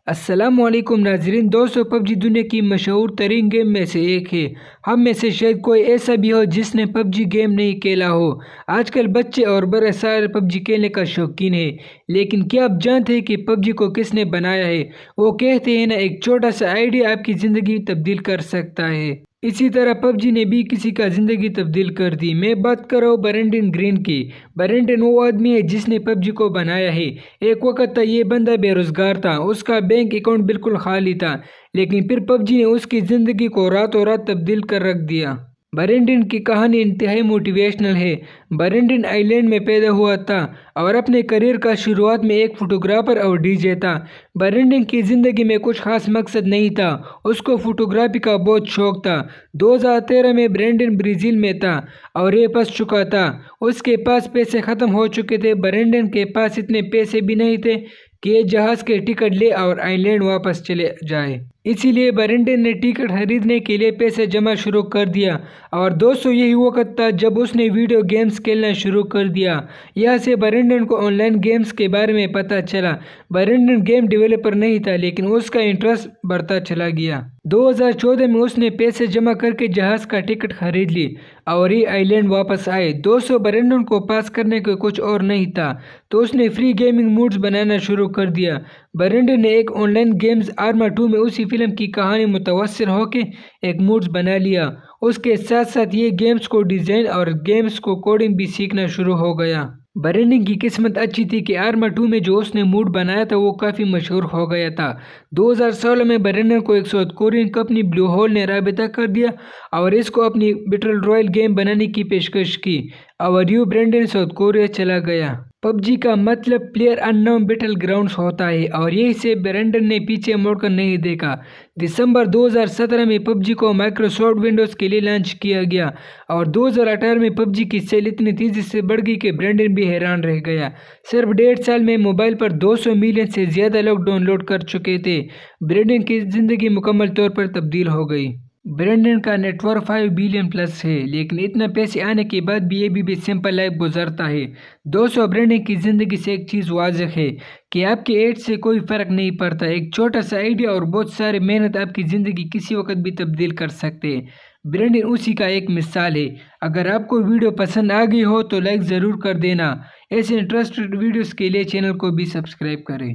अस्सलामुअलैकुम नाजरीन। दोस्तों, पबजी दुनिया की मशहूर तरीन गेम में से एक है। हम में से शायद कोई ऐसा भी हो जिसने पबजी गेम नहीं खेला हो। आजकल बच्चे और बड़े सारे पबजी खेलने का शौकीन है। लेकिन क्या आप जानते हैं कि पबजी को किसने बनाया है? वो कहते हैं ना, एक छोटा सा आइडिया आपकी ज़िंदगी तब्दील कर सकता है। इसी तरह पबजी ने भी किसी का ज़िंदगी तब्दील कर दी। मैं बात कर रहा हूँ ब्रेंडन ग्रीन की। ब्रेंडन वो आदमी है जिसने पबजी को बनाया है। एक वक्त था ये बंदा बेरोजगार था, उसका बैंक अकाउंट बिल्कुल खाली था। लेकिन फिर पबजी ने उसकी ज़िंदगी को रातों रात तब्दील कर रख दिया। ब्रेंडन की कहानी इंतहाई मोटिवेशनल है। ब्रेंडन आइलैंड में पैदा हुआ था और अपने करियर का शुरुआत में एक फोटोग्राफर और डीजे था। ब्रेंडन की ज़िंदगी में कुछ खास मकसद नहीं था, उसको फोटोग्राफी का बहुत शौक था। 2013 में ब्रेंडन ब्राज़ील में था और ये फंस चुका था। उसके पास पैसे ख़त्म हो चुके थे। ब्रेंडन के पास इतने पैसे भी नहीं थे कि ये जहाज़ के टिकट ले और आइलैंड वापस चले जाए। इसीलिए ब्रेंडन ने टिकट खरीदने के लिए पैसे जमा शुरू कर दिया। और दोस्तों, यही वक्त था जब उसने वीडियो गेम्स खेलना शुरू कर दिया। यहाँ से ब्रेंडन को ऑनलाइन गेम्स के बारे में पता चला। ब्रेंडन गेम डेवलपर नहीं था, लेकिन उसका इंटरेस्ट बढ़ता चला गया। 2014 में उसने पैसे जमा करके जहाज़ का टिकट खरीद ली और ये आइलैंड वापस आए। दोस्तों, ब्रेंडन को पास करने को कुछ और नहीं था, तो उसने फ्री गेमिंग मूड्स बनाना शुरू कर दिया। ब्रेंडन ने एक ऑनलाइन गेम्स आर्मा 2 में उसी फिल्म की कहानी मुतवस्सिर होकर एक मूड्स बना लिया। उसके साथ साथ ये गेम्स को डिज़ाइन और गेम्स को कोडिंग भी सीखना शुरू हो गया। ब्रेंडन की किस्मत अच्छी थी कि आर्मा 2 में जो उसने मूड बनाया था वो काफ़ी मशहूर हो गया था। 2016 में ब्रेंडन को एक South Korean company Blue Hole ने राबिता कर दिया और इसको अपनी बैटल रॉयल गेम बनाने की पेशकश की और यूं ब्रेंडन साउथ कोरिया चला गया। पबजी का मतलब प्लेयर अननोन बैटल ग्राउंड्स होता है और यही से ब्रेंडन ने पीछे मुड़कर नहीं देखा। दिसंबर 2017 में पबजी को माइक्रोसॉफ्ट विंडोज़ के लिए लॉन्च किया गया और 2018 में पबजी की सेल इतनी तेज़ी से बढ़ गई कि ब्रेंडन भी हैरान रह गया। सिर्फ 1.5 साल में मोबाइल पर 200 मिलियन से ज़्यादा लोग डाउनलोड कर चुके थे। ब्रेंडन की ज़िंदगी मुकम्मल तौर पर तब्दील हो गई। ब्रेंडन का नेटवर्क 5 बिलियन प्लस है, लेकिन इतना पैसे आने के बाद भी ये भी सिंपल लाइफ गुजारता है। दोस्तों, ब्रेंडन की ज़िंदगी से एक चीज़ वाज़ेह है कि आपके एज से कोई फ़र्क नहीं पड़ता। एक छोटा सा आइडिया और बहुत सारे मेहनत आपकी ज़िंदगी किसी वक्त भी तब्दील कर सकते हैं। ब्रेंडन उसी का एक मिसाल है। अगर आपको वीडियो पसंद आ गई हो तो लाइक ज़रूर कर देना। ऐसे इंटरेस्टेड वीडियोज़ के लिए चैनल को भी सब्सक्राइब करें।